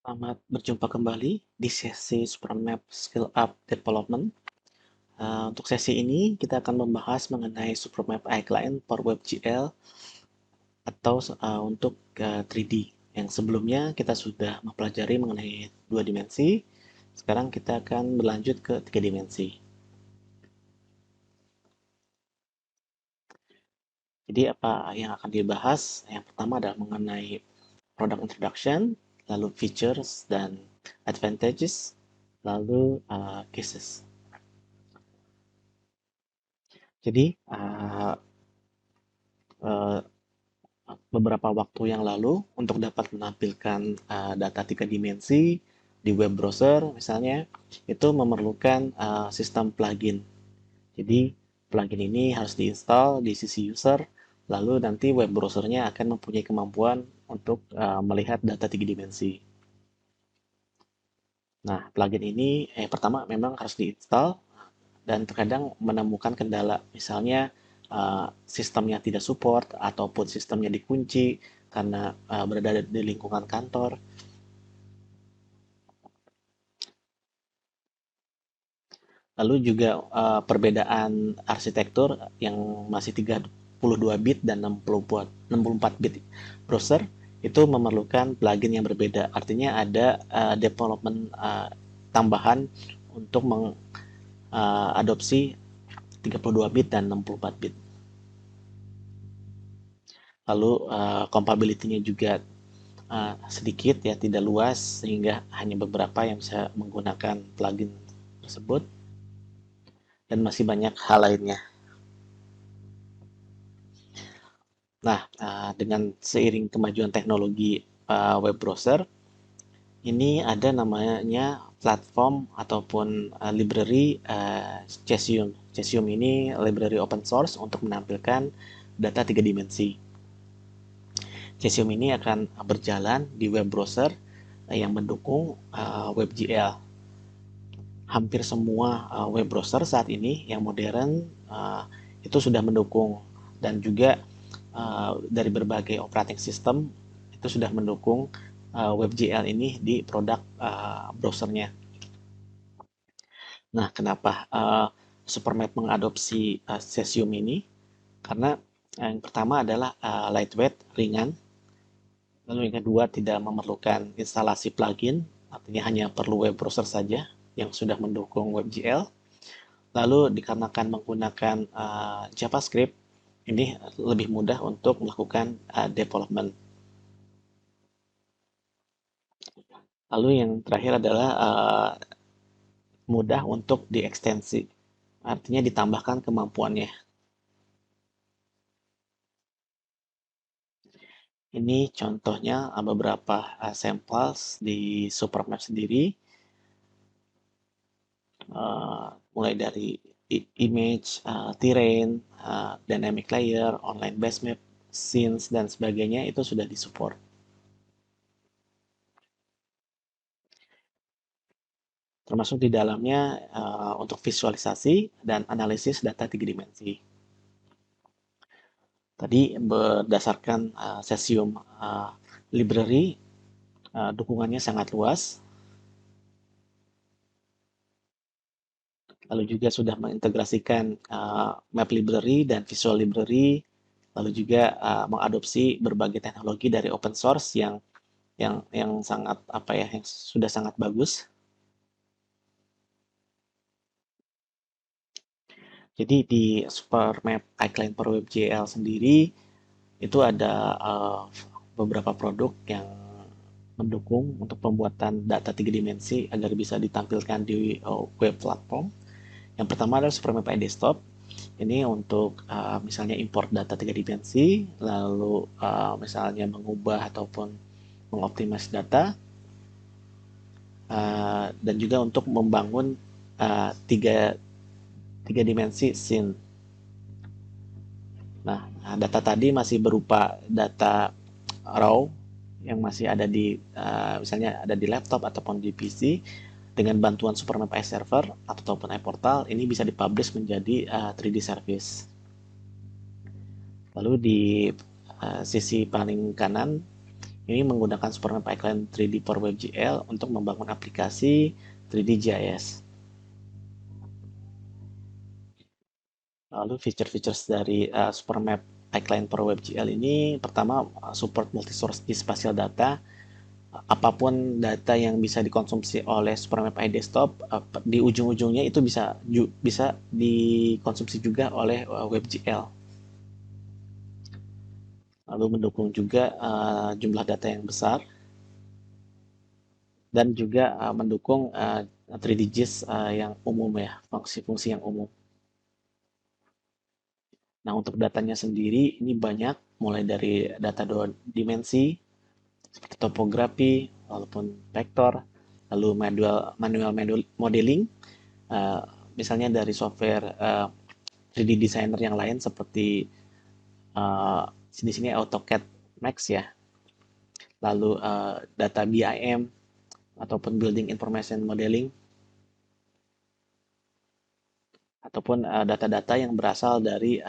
Selamat berjumpa kembali di sesi Supermap Skill Up Development. Untuk sesi ini kita akan membahas mengenai Supermap iClient for WebGL atau untuk 3D. Yang sebelumnya kita sudah mempelajari mengenai dua dimensi. Sekarang kita akan berlanjut ke tiga dimensi. Jadi apa yang akan dibahas? Yang pertama adalah mengenai product introduction, lalu features dan advantages, lalu cases. Jadi uh, beberapa waktu yang lalu untuk dapat menampilkan data tiga dimensi di web browser misalnya itu memerlukan sistem plugin. Jadi plugin ini harus diinstal di sisi user, lalu nanti web browsernya akan mempunyai kemampuan untuk melihat data tiga dimensi. Nah, plugin ini pertama memang harus diinstal dan terkadang menemukan kendala, misalnya sistemnya tidak support ataupun sistemnya dikunci karena berada di lingkungan kantor. Lalu juga perbedaan arsitektur yang masih 32 bit dan 64 bit browser itu memerlukan plugin yang berbeda. Artinya ada development tambahan untuk mengadopsi 32 bit dan 64 bit. Lalu compatibility-nya juga sedikit ya, tidak luas sehingga hanya beberapa yang bisa menggunakan plugin tersebut dan masih banyak hal lainnya. Nah, dengan seiring kemajuan teknologi web browser, ini ada namanya platform ataupun library Chesium. Chesium ini library open source untuk menampilkan data tiga dimensi. Chesium ini akan berjalan di web browser yang mendukung WebGL. Hampir semua web browser saat ini yang modern itu sudah mendukung, dan juga dari berbagai operating system itu sudah mendukung WebGL ini di produk browsernya. Nah, kenapa Supermap mengadopsi Cesium ini? Karena yang pertama adalah lightweight, ringan. Lalu yang kedua, tidak memerlukan instalasi plugin, artinya hanya perlu web browser saja yang sudah mendukung WebGL. Lalu dikarenakan menggunakan JavaScript, ini lebih mudah untuk melakukan development. Lalu yang terakhir adalah mudah untuk diekstensi, artinya ditambahkan kemampuannya. Ini contohnya beberapa samples di Supermap sendiri, mulai dari image, terrain, dynamic layer, online base map, scenes, dan sebagainya itu sudah disupport. Termasuk di dalamnya untuk visualisasi dan analisis data tiga dimensi. Tadi berdasarkan Cesium library, dukungannya sangat luas. Lalu juga sudah mengintegrasikan map library dan visual library, lalu juga mengadopsi berbagai teknologi dari open source yang sangat yang sudah sangat bagus. Jadi di Supermap iClient for WebGL sendiri itu ada beberapa produk yang mendukung untuk pembuatan data tiga dimensi agar bisa ditampilkan di web platform. Yang pertama adalah Supermap iDesktop. Ini untuk misalnya import data tiga dimensi, lalu misalnya mengubah ataupun mengoptimasi data, dan juga untuk membangun tiga dimensi scene. Nah, data tadi masih berupa data raw yang masih ada di misalnya ada di laptop ataupun di PC. Dengan bantuan Supermap iServer ataupun iPortal, ini bisa dipublish menjadi 3D service. Lalu di sisi paling kanan Ini menggunakan Supermap Pipeline 3D Power WebGL untuk membangun aplikasi 3D GIS. Lalu feature-features dari Supermap Pipeline Power WebGL ini pertama support multi-source di spatial data. Apapun data yang bisa dikonsumsi oleh Supermap iDesktop di ujung-ujungnya itu bisa dikonsumsi juga oleh WebGL. Lalu mendukung juga jumlah data yang besar dan juga mendukung 3D GIS yang umum ya, fungsi-fungsi yang umum. Nah, untuk datanya sendiri ini banyak, mulai dari data dua dimensi seperti topografi, walaupun vektor, lalu manual modeling, uh, misalnya dari software 3D designer yang lain seperti di sini AutoCAD Max ya, lalu data BIM ataupun Building Information Modeling, ataupun data-data yang berasal dari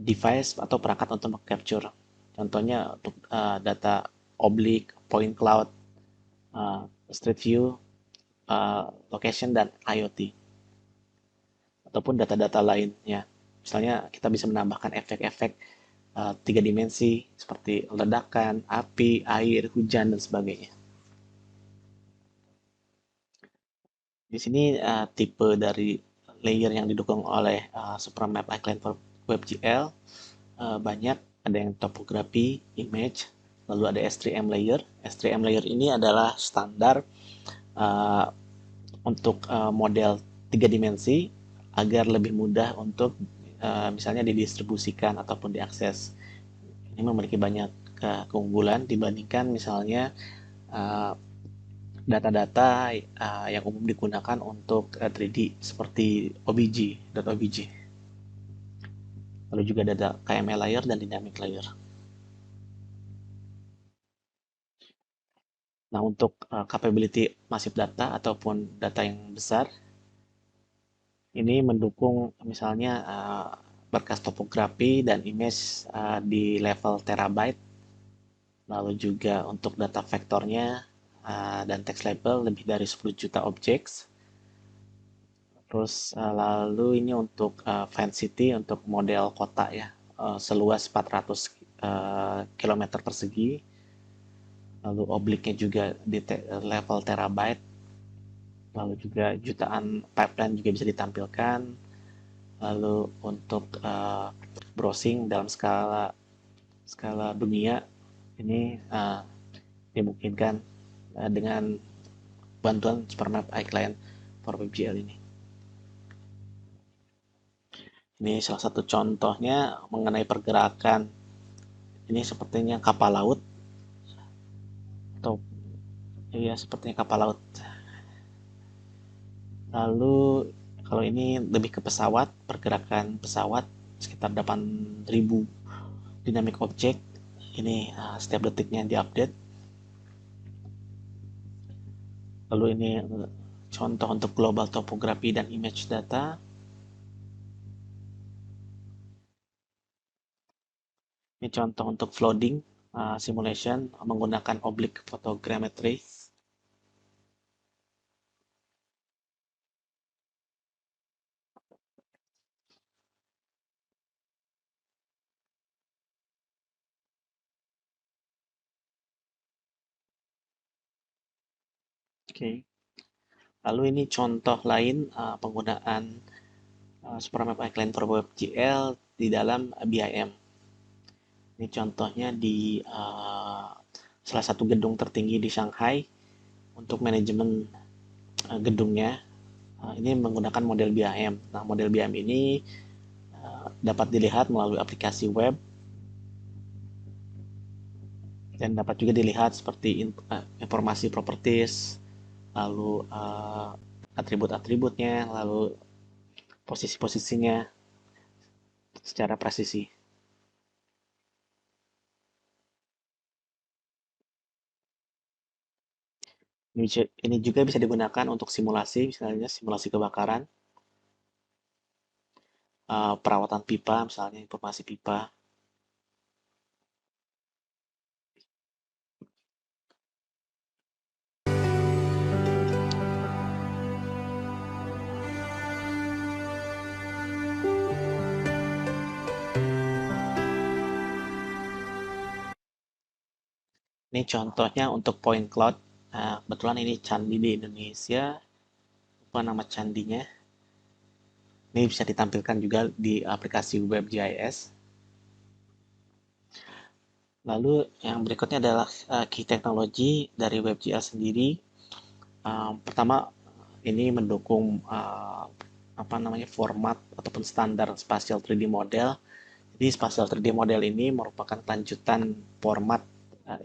device atau perangkat untuk capture. Contohnya untuk data oblique, point cloud, street view, location, dan IoT. Ataupun data-data lainnya. Misalnya kita bisa menambahkan efek-efek tiga dimensi seperti ledakan, api, air, hujan, dan sebagainya. Di sini tipe dari layer yang didukung oleh Supermap iClient for WebGL banyak, ada yang topografi, image, lalu ada S3M layer. S3M layer ini adalah standar uh, untuk model tiga dimensi agar lebih mudah untuk misalnya didistribusikan ataupun diakses. Ini memiliki banyak keunggulan dibandingkan misalnya uh, data-data yang umum digunakan untuk 3D seperti OBJ. Lalu juga ada KML layer dan dynamic layer. Nah, untuk capability massive data ataupun data yang besar, ini mendukung misalnya berkas topografi dan image di level terabyte, lalu juga untuk data vektornya dan text label lebih dari 10 juta objeks. Terus lalu ini untuk City untuk model kota ya, seluas 400 km persegi. Lalu obliknya juga di level terabyte. Lalu juga jutaan pipeline juga bisa ditampilkan. Lalu untuk browsing dalam skala skala dunia ini dimungkinkan dengan bantuan Supermap iClient for WebGL ini. Ini salah satu contohnya mengenai pergerakan. Ini sepertinya kapal laut atau iya sepertinya kapal laut. Lalu kalau ini lebih ke pesawat, pergerakan pesawat sekitar 8.000 dynamic object. Ini setiap detiknya diupdate. Lalu ini contoh untuk global topografi dan image data. Ini contoh untuk flooding simulation menggunakan oblique photogrammetry. Oke. Okay. Lalu ini contoh lain penggunaan Supermap iClient for WebGL di dalam BIM. Ini contohnya di salah satu gedung tertinggi di Shanghai untuk manajemen gedungnya. Ini menggunakan model BIM. Nah, model BIM ini dapat dilihat melalui aplikasi web dan dapat juga dilihat seperti informasi properties, lalu atribut-atributnya, lalu posisi-posisinya secara presisi. Ini juga bisa digunakan untuk simulasi, misalnya simulasi kebakaran, perawatan pipa, misalnya informasi pipa. Ini contohnya untuk point cloud. Kebetulan ini candi di Indonesia. Apa nama candinya? Ini bisa ditampilkan juga di aplikasi WebGIS. Lalu yang berikutnya adalah key teknologi dari WebGL sendiri. Pertama, ini mendukung apa namanya format ataupun standar spatial 3D model. Jadi spatial 3D model ini merupakan lanjutan format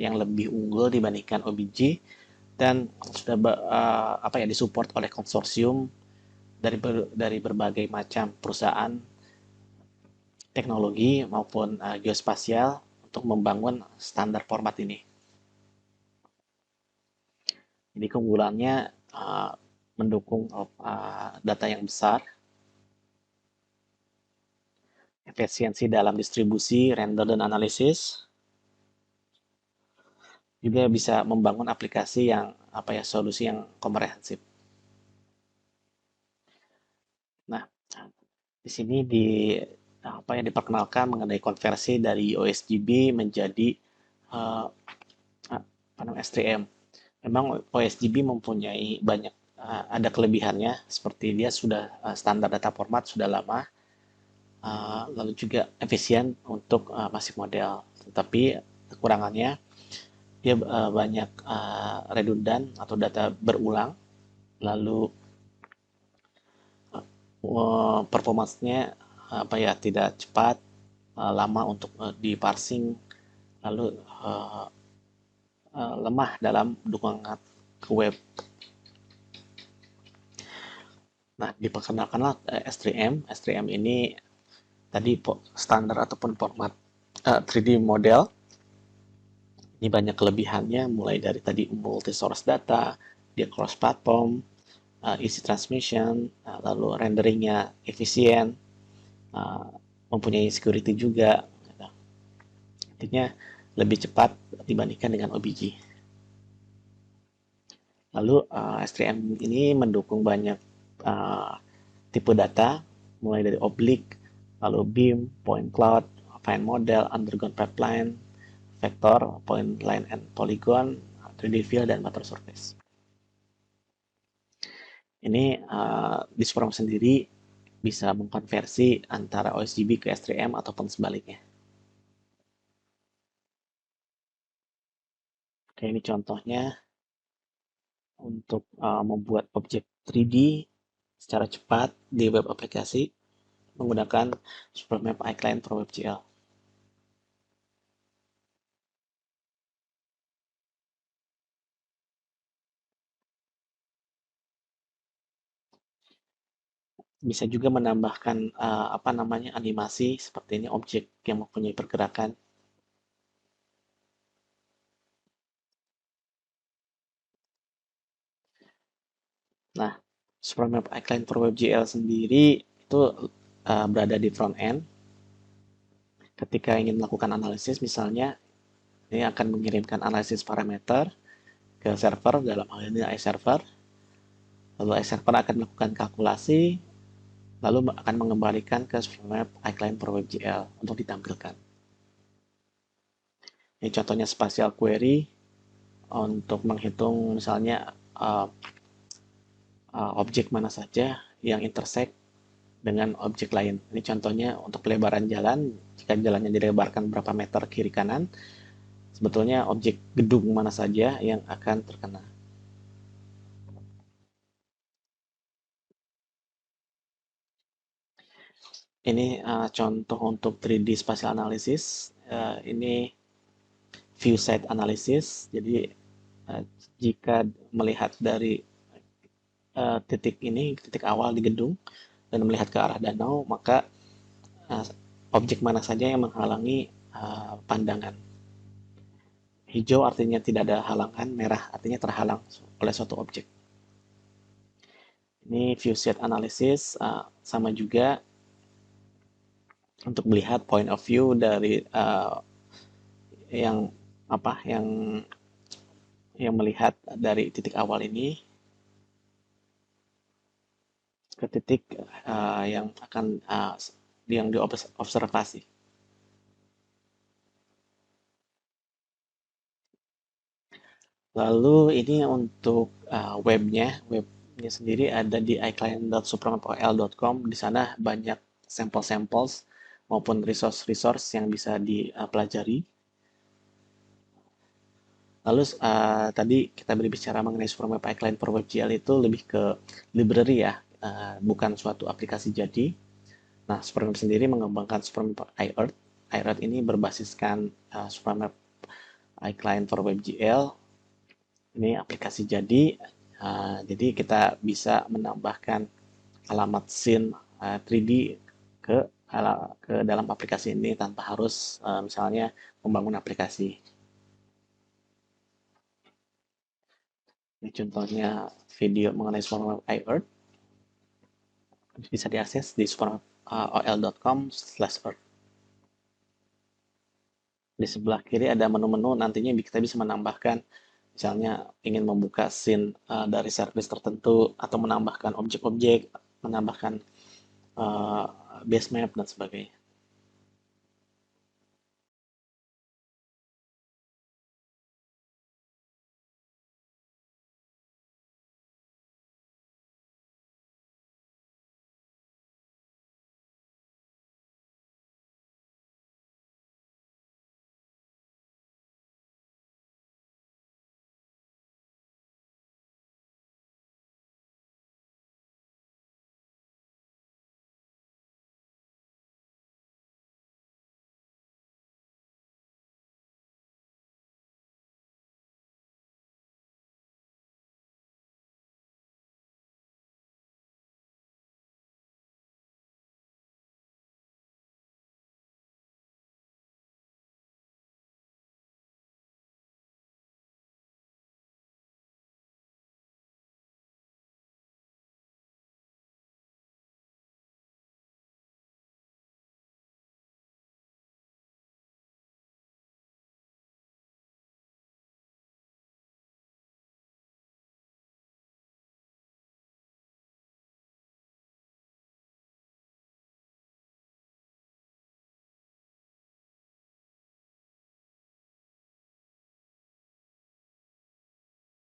yang lebih unggul dibandingkan OBJ dan sudah apa ya disupport oleh konsorsium dari berbagai macam perusahaan teknologi maupun geospasial untuk membangun standar format ini. Jadi keunggulannya mendukung data yang besar, efisiensi dalam distribusi, render dan analisis, juga bisa membangun aplikasi yang apa ya solusi yang komprehensif. Nah, di sini apa yang diperkenalkan mengenai konversi dari OSGB menjadi uh, apa namanya S3M. Memang OSGB mempunyai banyak ada kelebihannya seperti dia sudah standar data format sudah lama, lalu juga efisien untuk masif model. Tetapi kekurangannya dia banyak redundan atau data berulang, lalu performanya apa ya tidak cepat, lama untuk di parsing, lalu lemah dalam dukungan ke web. Nah, diperkenalkanlah S3M. S3M ini tadi standar ataupun format 3D model. Ini banyak kelebihannya, mulai dari tadi multi source data, dia cross platform, easy transmission, lalu renderingnya efisien, uh, mempunyai security juga. Intinya lebih cepat dibandingkan dengan OBJ. Lalu S3M ini mendukung banyak uh, tipe data, mulai dari oblique, lalu beam, point cloud, fine model, underground pipeline, vektor, point line and polygon, 3D field, dan matter surface. Ini di Superm sendiri bisa mengkonversi antara OSGB ke S3M ataupun sebaliknya. Oke, ini contohnya untuk membuat objek 3D secara cepat di web aplikasi menggunakan Supermap iClient for WebGL. Bisa juga menambahkan apa namanya animasi seperti ini objek yang mempunyai pergerakan. Nah, Supermap iClient for WebGL sendiri itu berada di front end. Ketika ingin melakukan analisis, misalnya ini akan mengirimkan analisis parameter ke server, dalam hal ini iServer. Lalu iServer akan melakukan kalkulasi, lalu akan mengembalikan ke Supermap iClient for WebGL untuk ditampilkan. Ini contohnya spatial query untuk menghitung misalnya objek mana saja yang intersect dengan objek lain. Ini contohnya untuk pelebaran jalan, jika jalannya dilebarkan berapa meter kiri kanan, sebetulnya objek gedung mana saja yang akan terkena. Ini contoh untuk 3D spatial analysis. Ini view site analysis. Jadi uh, jika melihat dari titik ini, titik awal di gedung, dan melihat ke arah danau, maka uh, objek mana saja yang menghalangi pandangan. Hijau artinya tidak ada halangan, merah artinya terhalang oleh suatu objek. Ini view set analysis sama juga untuk melihat point of view dari yang apa yang melihat dari titik awal ini ke titik yang akan yang diobservasi. Lalu ini untuk webnya sendiri ada di iClient.supremapol.com. Di sana banyak sampel-samples maupun resource-resource yang bisa dipelajari. Lalu tadi kita berbicara mengenai Supermap iClient for WebGL itu lebih ke library ya, bukan suatu aplikasi jadi. Nah, Supermap sendiri mengembangkan Supermap iEarth. iEarth ini berbasiskan Supermap iClient for WebGL. Ini aplikasi jadi, jadi kita bisa menambahkan alamat scene 3D ke ke dalam aplikasi ini tanpa harus misalnya membangun aplikasi. Ini contohnya video mengenai Supermap iEarth bisa diakses di supermapol.com/earth. Di sebelah kiri ada menu-menu, nantinya kita bisa menambahkan misalnya ingin membuka scene dari service tertentu atau menambahkan objek-objek, menambahkan uh, base map dan sebagainya.